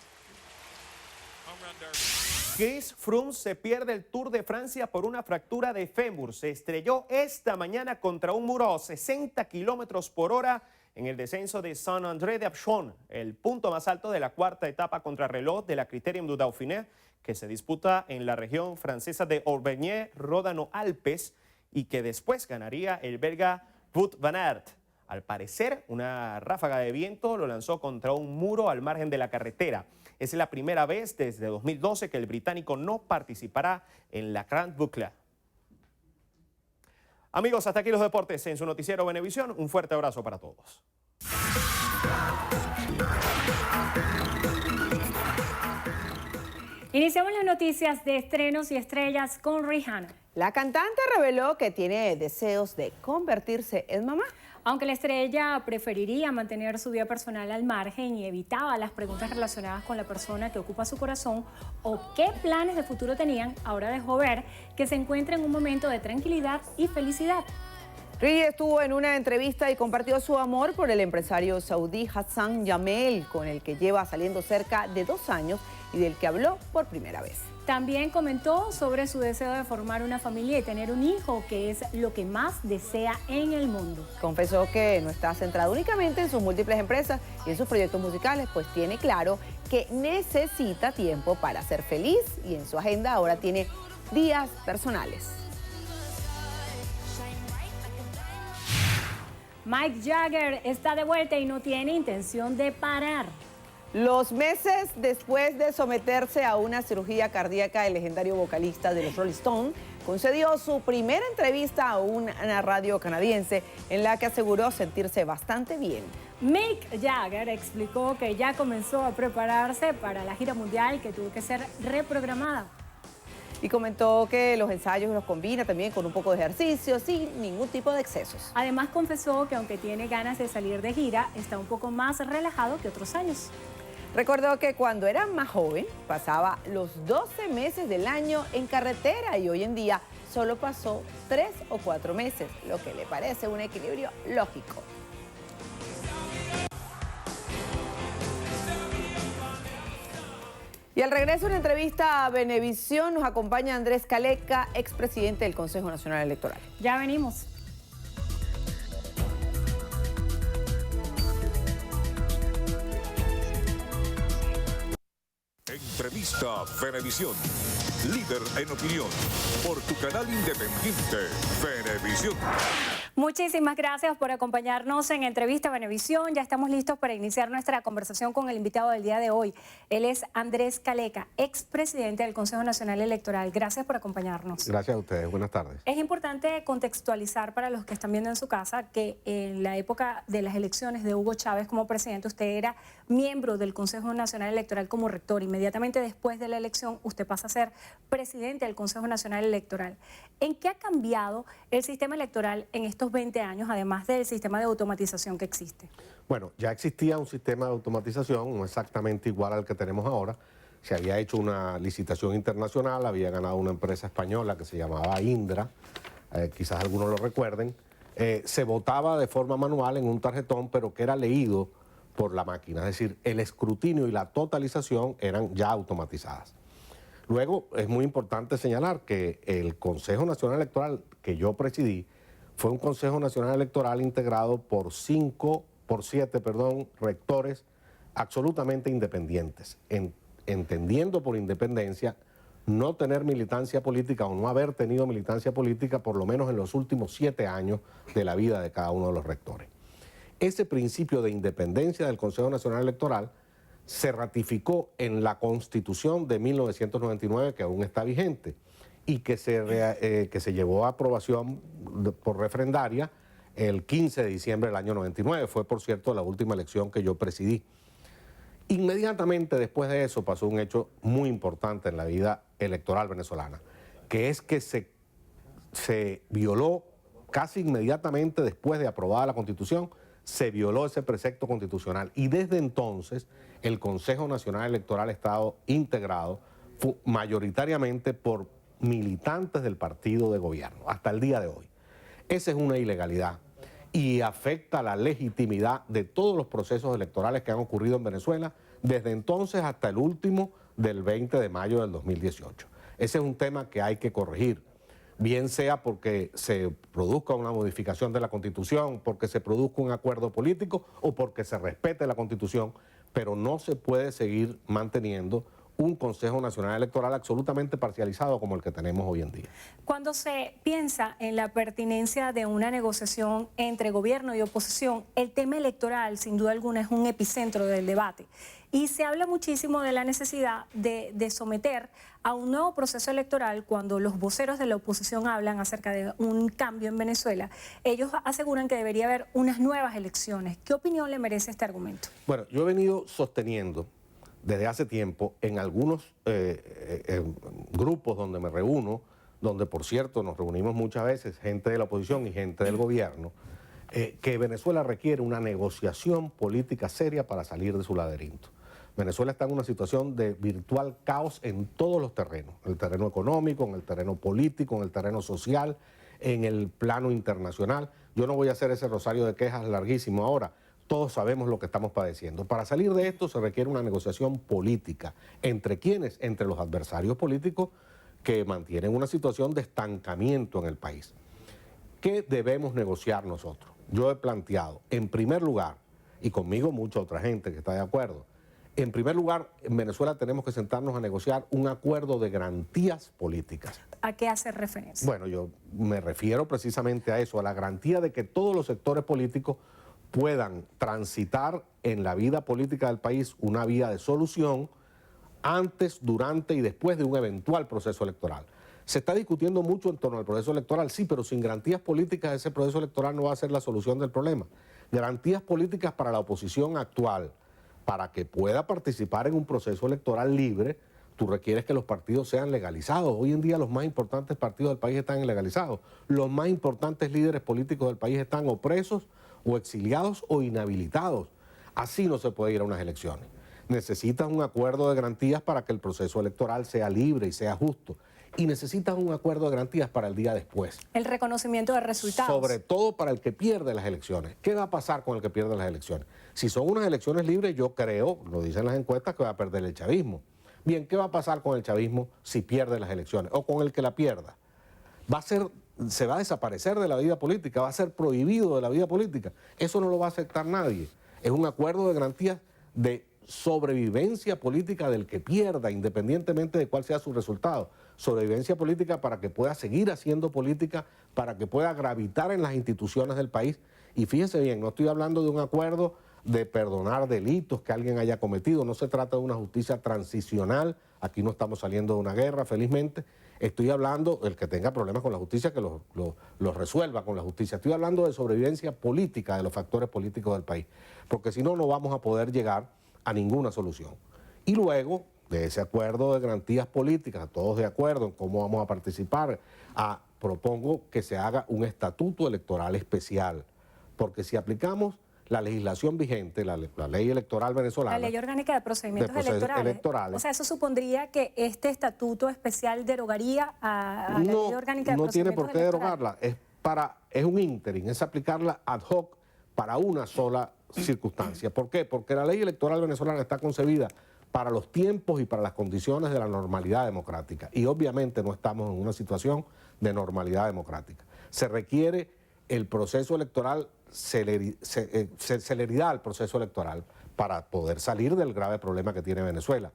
Chris Froome se pierde el Tour de Francia por una fractura de fémur. Se estrelló esta mañana contra un muro a 60 km/h en el descenso de Saint-André-de-Apchon, el punto más alto de la cuarta etapa contrarreloj de la Critérium du Dauphiné, que se disputa en la región francesa de Auvergne-Ródano-Alpes y que después ganaría el belga Wout van Aert. Al parecer, una ráfaga de viento lo lanzó contra un muro al margen de la carretera. Es la primera vez desde 2012 que el británico no participará en la Grande Boucle. Amigos, hasta aquí los deportes en su noticiero Venevisión. Un fuerte abrazo para todos. Iniciamos las noticias de estrenos y estrellas con Rihanna. La cantante reveló que tiene deseos de convertirse en mamá. Aunque la estrella preferiría mantener su vida personal al margen y evitaba las preguntas relacionadas con la persona que ocupa su corazón o qué planes de futuro tenían, ahora dejó ver que se encuentra en un momento de tranquilidad y felicidad. Riri estuvo en una entrevista y compartió su amor por el empresario saudí Hassan Jameel, con el que lleva saliendo cerca de 2 años y del que habló por primera vez. También comentó sobre su deseo de formar una familia y tener un hijo, que es lo que más desea en el mundo. Confesó que no está centrado únicamente en sus múltiples empresas y en sus proyectos musicales, pues tiene claro que necesita tiempo para ser feliz y en su agenda ahora tiene días personales. Mick Jagger está de vuelta y no tiene intención de parar. Los meses después de someterse a una cirugía cardíaca, el legendario vocalista de los Rolling Stones concedió su primera entrevista a una radio canadiense en la que aseguró sentirse bastante bien. Mick Jagger explicó que ya comenzó a prepararse para la gira mundial que tuvo que ser reprogramada. Y comentó que los ensayos los combina también con un poco de ejercicio, sin ningún tipo de excesos. Además confesó que aunque tiene ganas de salir de gira, está un poco más relajado que otros años. Recordó que cuando era más joven pasaba los 12 meses del año en carretera y hoy en día solo pasó 3 o 4 meses, lo que le parece un equilibrio lógico. Y al regreso de una entrevista a Venevisión nos acompaña Andrés Caleca, expresidente del Consejo Nacional Electoral. Ya venimos. Entrevista Venevisión. Líder en opinión. Por tu canal independiente, Venevisión. Muchísimas gracias por acompañarnos en Entrevista Venevisión. Ya estamos listos para iniciar nuestra conversación con el invitado del día de hoy. Él es Andrés Caleca, expresidente del Consejo Nacional Electoral. Gracias por acompañarnos. Gracias a ustedes. Buenas tardes. Es importante contextualizar para los que están viendo en su casa que en la época de las elecciones de Hugo Chávez como presidente, usted era miembro del Consejo Nacional Electoral como rector. Inmediatamente después de la elección, usted pasa a ser presidente del Consejo Nacional Electoral. ¿En qué ha cambiado el sistema electoral en estos 20 años, además del sistema de automatización que existe? Bueno, ya existía un sistema de automatización, no exactamente igual al que tenemos ahora. Se había hecho una licitación internacional, había ganado una empresa española que se llamaba Indra, quizás algunos lo recuerden. Se votaba de forma manual en un tarjetón, pero que era leído por la máquina, es decir, el escrutinio y la totalización eran ya automatizadas. Luego, es muy importante señalar que el Consejo Nacional Electoral que yo presidí fue un Consejo Nacional Electoral integrado por 7 rectores absolutamente independientes, entendiendo por independencia no tener militancia política o no haber tenido militancia política por lo menos en los últimos 7 años de la vida de cada uno de los rectores. Ese principio de independencia del Consejo Nacional Electoral se ratificó en la Constitución de 1999, que aún está vigente, y que se llevó a aprobación por refrendaria el 15 de diciembre del año 99. Fue, por cierto, la última elección que yo presidí. Inmediatamente después de eso pasó un hecho muy importante en la vida electoral venezolana, que es que se violó casi inmediatamente después de aprobada la Constitución, se violó ese precepto constitucional y desde entonces el Consejo Nacional Electoral ha estado integrado mayoritariamente por militantes del partido de gobierno, hasta el día de hoy. Esa es una ilegalidad y afecta la legitimidad de todos los procesos electorales que han ocurrido en Venezuela desde entonces hasta el último del 20 de mayo del 2018. Ese es un tema que hay que corregir, bien sea porque se produzca una modificación de la Constitución, porque se produzca un acuerdo político o porque se respete la Constitución, pero no se puede seguir manteniendo un Consejo Nacional Electoral absolutamente parcializado como el que tenemos hoy en día. Cuando se piensa en la pertinencia de una negociación entre gobierno y oposición, el tema electoral sin duda alguna es un epicentro del debate y se habla muchísimo de la necesidad de someter a un nuevo proceso electoral. Cuando los voceros de la oposición hablan acerca de un cambio en Venezuela, ellos aseguran que debería haber unas nuevas elecciones. ¿Qué opinión le merece este argumento? Bueno, yo he venido sosteniendo desde hace tiempo en algunos grupos donde me reúno, donde por cierto nos reunimos muchas veces gente de la oposición y gente del gobierno, que Venezuela requiere una negociación política seria para salir de su laberinto. Venezuela está en una situación de virtual caos en todos los terrenos, en el terreno económico, en el terreno político, en el terreno social, en el plano internacional. Yo no voy a hacer ese rosario de quejas larguísimo ahora. Todos sabemos lo que estamos padeciendo. Para salir de esto se requiere una negociación política. ¿Entre quiénes? Entre los adversarios políticos que mantienen una situación de estancamiento en el país. ¿Qué debemos negociar nosotros? Yo he planteado, en primer lugar, y conmigo mucha otra gente que está de acuerdo, en primer lugar, en Venezuela tenemos que sentarnos a negociar un acuerdo de garantías políticas. ¿A qué hace referencia? Bueno, yo me refiero precisamente a eso, a la garantía de que todos los sectores políticos puedan transitar en la vida política del país una vía de solución antes, durante y después de un eventual proceso electoral. Se está discutiendo mucho en torno al proceso electoral, sí, pero sin garantías políticas ese proceso electoral no va a ser la solución del problema. Garantías políticas para la oposición actual, para que pueda participar en un proceso electoral libre, tú requieres que los partidos sean legalizados. Hoy en día los más importantes partidos del país están ilegalizados. Los más importantes líderes políticos del país están o presos, o exiliados o inhabilitados. Así no se puede ir a unas elecciones. Necesitas un acuerdo de garantías para que el proceso electoral sea libre y sea justo. Y necesitas un acuerdo de garantías para el día después. El reconocimiento de resultados. Sobre todo para el que pierde las elecciones. ¿Qué va a pasar con el que pierde las elecciones? Si son unas elecciones libres, yo creo, lo dicen las encuestas, que va a perder el chavismo. Bien, ¿qué va a pasar con el chavismo si pierde las elecciones? O con el que la pierda. Se va a desaparecer de la vida política, va a ser prohibido de la vida política. Eso no lo va a aceptar nadie. Es un acuerdo de garantías de sobrevivencia política del que pierda, independientemente de cuál sea su resultado. Sobrevivencia política para que pueda seguir haciendo política, para que pueda gravitar en las instituciones del país. Y fíjese bien, no estoy hablando de un acuerdo de perdonar delitos que alguien haya cometido, no se trata de una justicia transicional, aquí no estamos saliendo de una guerra, felizmente. Estoy hablando, el que tenga problemas con la justicia, que los resuelva con la justicia. Estoy hablando de sobrevivencia política de los factores políticos del país, porque si no, no vamos a poder llegar a ninguna solución. Y luego de ese acuerdo de garantías políticas, todos de acuerdo en cómo vamos a participar, propongo que se haga un estatuto electoral especial, porque si aplicamos la legislación vigente, la ley electoral venezolana. La ley orgánica de procedimientos electorales. O sea, eso supondría que este estatuto especial derogaría a la ley orgánica de procedimientos electorales. No tiene por qué derogarla, es un ínterin, es aplicarla ad hoc para una sola circunstancia. ¿Por qué? Porque la ley electoral venezolana está concebida para los tiempos y para las condiciones de la normalidad democrática. Y obviamente no estamos en una situación de normalidad democrática. Se requiere el proceso electoral, celeridad al proceso electoral para poder salir del grave problema que tiene Venezuela.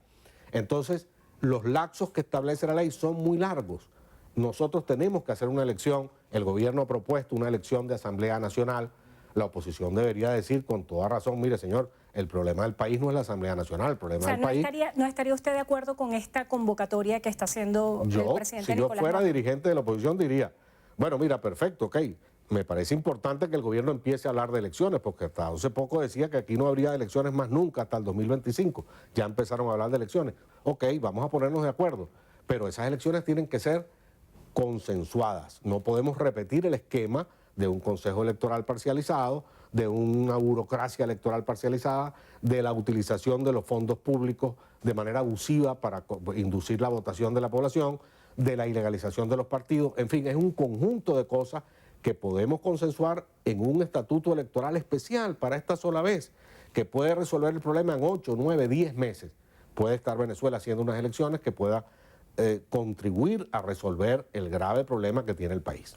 Entonces, los lapsos que establece la ley son muy largos. Nosotros tenemos que hacer una elección, el gobierno ha propuesto una elección de Asamblea Nacional, la oposición debería decir con toda razón, mire señor, el problema del país no es la Asamblea Nacional, el problema del país... ¿No estaría usted de acuerdo con esta convocatoria que está haciendo el presidente Nicolás Maduro? Si yo fuera dirigente de la oposición diría, bueno, mira, perfecto, ok, me parece importante que el gobierno empiece a hablar de elecciones, porque hasta hace poco decía que aquí no habría elecciones más nunca hasta el 2025. Ya empezaron a hablar de elecciones. Ok, vamos a ponernos de acuerdo, pero esas elecciones tienen que ser consensuadas. No podemos repetir el esquema de un consejo electoral parcializado, de una burocracia electoral parcializada, de la utilización de los fondos públicos de manera abusiva para inducir la votación de la población, de la ilegalización de los partidos. En fin, es un conjunto de cosas que podemos consensuar en un estatuto electoral especial para esta sola vez, que puede resolver el problema en 8, 9, 10 meses. Puede estar Venezuela haciendo unas elecciones que pueda contribuir a resolver el grave problema que tiene el país.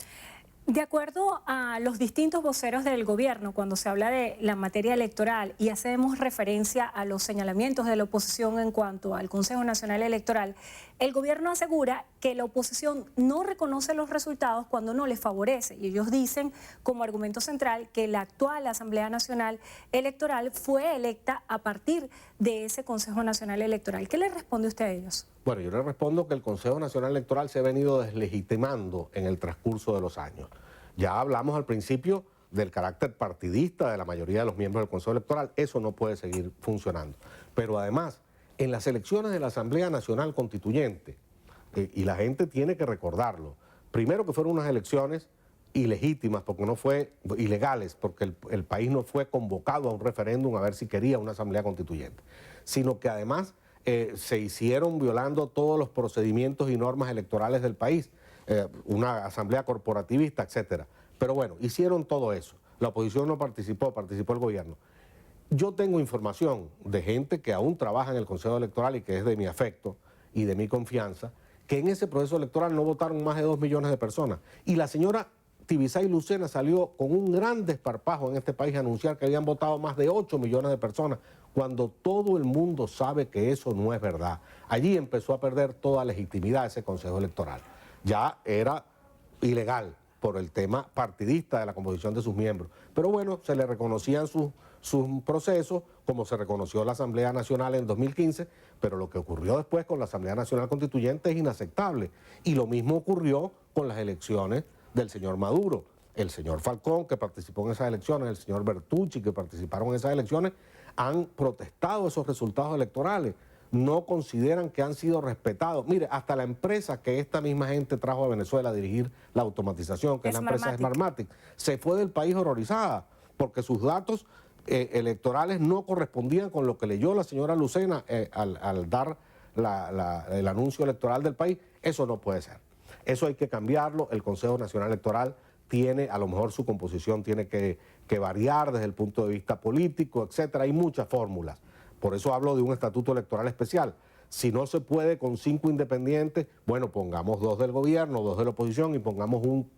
De acuerdo a los distintos voceros del gobierno, cuando se habla de la materia electoral y hacemos referencia a los señalamientos de la oposición en cuanto al Consejo Nacional Electoral, el gobierno asegura que la oposición no reconoce los resultados cuando no les favorece. Y ellos dicen, como argumento central, que la actual Asamblea Nacional Electoral fue electa a partir de ese Consejo Nacional Electoral. ¿Qué le responde usted a ellos? Bueno, yo le respondo que el Consejo Nacional Electoral se ha venido deslegitimando en el transcurso de los años. Ya hablamos al principio del carácter partidista de la mayoría de los miembros del Consejo Electoral. Eso no puede seguir funcionando. Pero además, en las elecciones de la Asamblea Nacional Constituyente, y la gente tiene que recordarlo, primero que fueron unas elecciones ilegítimas, porque no fue ilegales, porque el país no fue convocado a un referéndum a ver si quería una Asamblea Constituyente, sino que además se hicieron violando todos los procedimientos y normas electorales del país, una asamblea corporativista, etcétera. Pero bueno, hicieron todo eso. La oposición no participó, participó el gobierno. Yo tengo información de gente que aún trabaja en el Consejo Electoral y que es de mi afecto y de mi confianza, que en ese proceso electoral no votaron más de 2 millones de personas. Y la señora Tibisay Lucena salió con un gran desparpajo en este país a anunciar que habían votado más de 8 millones de personas, cuando todo el mundo sabe que eso no es verdad. Allí empezó a perder toda legitimidad ese Consejo Electoral. Ya era ilegal por el tema partidista de la composición de sus miembros. Pero bueno, se le reconocían sus procesos, como se reconoció la Asamblea Nacional en 2015, pero lo que ocurrió después con la Asamblea Nacional Constituyente es inaceptable. Y lo mismo ocurrió con las elecciones del señor Maduro. El señor Falcón, que participó en esas elecciones, el señor Bertucci, que participaron en esas elecciones, han protestado esos resultados electorales. No consideran que han sido respetados. Mire, hasta la empresa que esta misma gente trajo a Venezuela a dirigir la automatización, que es la empresa Smartmatic, se fue del país horrorizada porque sus datos electorales no correspondían con lo que leyó la señora Lucena al dar el anuncio electoral del país. Eso no puede ser. Eso hay que cambiarlo. El Consejo Nacional Electoral tiene, a lo mejor su composición tiene que variar desde el punto de vista político, etcétera. Hay muchas fórmulas. Por eso hablo de un estatuto electoral especial. Si no se puede con 5 independientes, bueno, pongamos 2 del gobierno, 2 de la oposición y pongamos un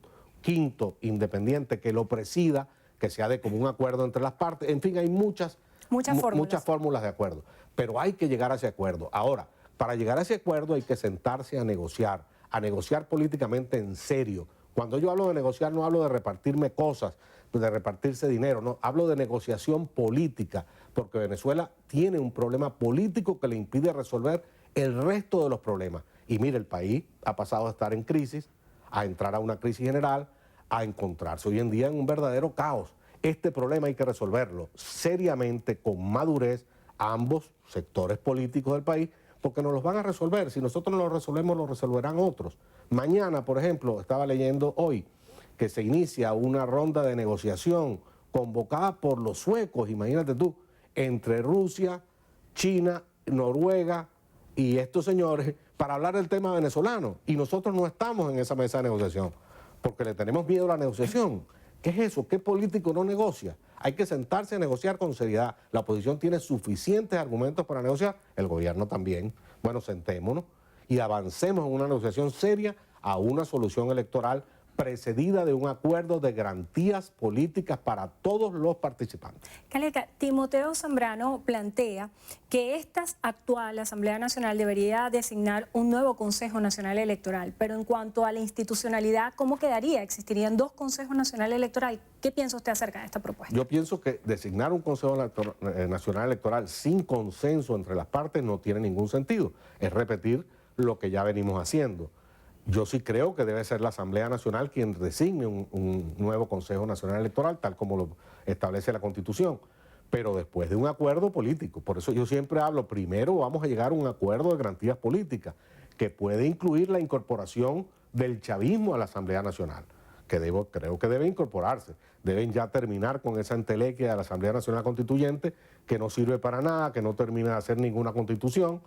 5º independiente que lo presida, que sea de común acuerdo entre las partes. En fin, hay muchas Muchas fórmulas de acuerdo. Pero hay que llegar a ese acuerdo. Ahora, para llegar a ese acuerdo hay que sentarse a negociar políticamente en serio. Cuando yo hablo de negociar, no hablo de repartirme cosas, de repartirse dinero, no, hablo de negociación política, porque Venezuela tiene un problema político que le impide resolver el resto de los problemas. Y mire, el país ha pasado a estar en crisis, a entrar a una crisis general, a encontrarse hoy en día en un verdadero caos. Este problema hay que resolverlo seriamente, con madurez, ambos sectores políticos del país, porque nos los van a resolver. Si nosotros no lo resolvemos, lo resolverán otros. Mañana, por ejemplo, estaba leyendo hoy que se inicia una ronda de negociación convocada por los suecos, imagínate tú, entre Rusia, China, Noruega y estos señores para hablar del tema venezolano. Y nosotros no estamos en esa mesa de negociación porque le tenemos miedo a la negociación. ¿Qué es eso? ¿Qué político no negocia? Hay que sentarse a negociar con seriedad. La oposición tiene suficientes argumentos para negociar, el gobierno también. Bueno, sentémonos y avancemos en una negociación seria a una solución electoral precedida de un acuerdo de garantías políticas para todos los participantes. Caleca, Timoteo Zambrano plantea que esta actual Asamblea Nacional debería designar un nuevo Consejo Nacional Electoral, pero en cuanto a la institucionalidad, ¿cómo quedaría? ¿Existirían dos Consejos Nacional Electoral? ¿Qué piensa usted acerca de esta propuesta? Yo pienso que designar un Consejo Nacional Electoral sin consenso entre las partes no tiene ningún sentido. Es repetir lo que ya venimos haciendo. Yo sí creo que debe ser la Asamblea Nacional quien designe un nuevo Consejo Nacional Electoral, tal como lo establece la Constitución, pero después de un acuerdo político. Por eso yo siempre hablo, primero vamos a llegar a un acuerdo de garantías políticas que puede incluir la incorporación del chavismo a la Asamblea Nacional, que creo que debe incorporarse. Deben ya terminar con esa entelequia de la Asamblea Nacional Constituyente que no sirve para nada, que no termina de hacer ninguna constitución.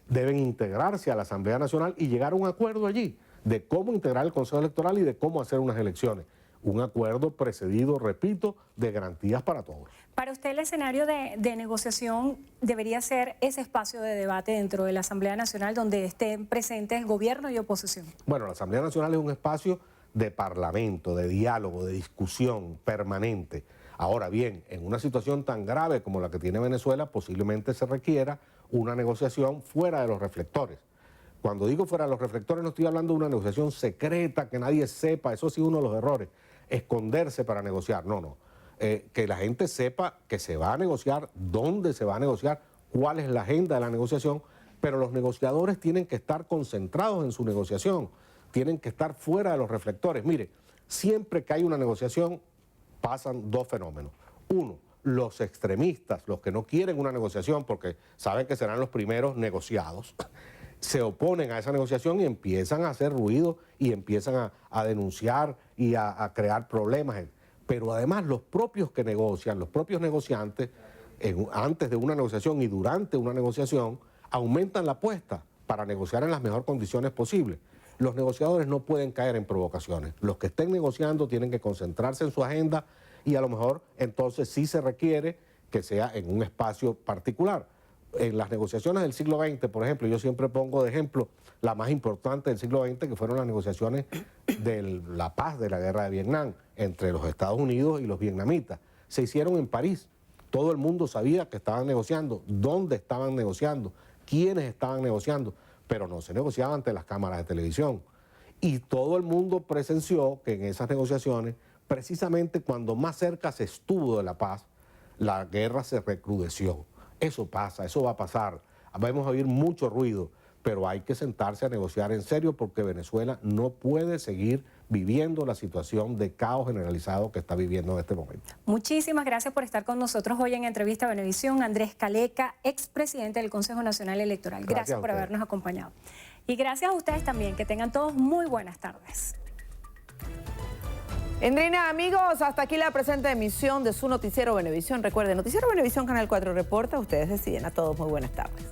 Deben integrarse a la Asamblea Nacional y llegar a un acuerdo allí de cómo integrar el Consejo Electoral y de cómo hacer unas elecciones. Un acuerdo precedido, repito, de garantías para todos. Para usted el escenario de negociación debería ser ese espacio de debate dentro de la Asamblea Nacional donde estén presentes gobierno y oposición. Bueno, la Asamblea Nacional es un espacio de parlamento, de diálogo, de discusión permanente. Ahora bien, en una situación tan grave como la que tiene Venezuela, posiblemente se requiera una negociación fuera de los reflectores. Cuando digo fuera de los reflectores no estoy hablando de una negociación secreta, que nadie sepa, eso sí uno de los errores, esconderse para negociar, no. Que la gente sepa que se va a negociar, dónde se va a negociar, cuál es la agenda de la negociación, pero los negociadores tienen que estar concentrados en su negociación, tienen que estar fuera de los reflectores. Mire, siempre que hay una negociación pasan dos fenómenos. Uno, los extremistas, los que no quieren una negociación porque saben que serán los primeros negociados, se oponen a esa negociación y empiezan a hacer ruido y empiezan a denunciar y a crear problemas. Pero además los propios que negocian, los propios negociantes, antes de una negociación y durante una negociación, aumentan la apuesta para negociar en las mejores condiciones posibles. Los negociadores no pueden caer en provocaciones. Los que estén negociando tienen que concentrarse en su agenda y a lo mejor entonces sí se requiere que sea en un espacio particular. En las negociaciones del siglo XX, por ejemplo, yo siempre pongo de ejemplo la más importante del siglo XX, que fueron las negociaciones de la paz de la guerra de Vietnam entre los Estados Unidos y los vietnamitas. Se hicieron en París. Todo el mundo sabía que estaban negociando, dónde estaban negociando, quiénes estaban negociando, pero no se negociaba ante las cámaras de televisión. Y todo el mundo presenció que en esas negociaciones, precisamente cuando más cerca se estuvo de la paz, la guerra se recrudeció. Eso pasa, eso va a pasar. Vamos a oír mucho ruido, pero hay que sentarse a negociar en serio porque Venezuela no puede seguir viviendo la situación de caos generalizado que está viviendo en este momento. Muchísimas gracias por estar con nosotros hoy en Entrevista a Venevisión. Andrés Caleca, expresidente del Consejo Nacional Electoral. Gracias por habernos acompañado. Y gracias a ustedes también. Que tengan todos muy buenas tardes. Endrina, amigos, hasta aquí la presente emisión de su Noticiero Venevisión. Recuerden, Noticiero Venevisión, Canal 4 reporta. Ustedes deciden. A todos muy buenas tardes.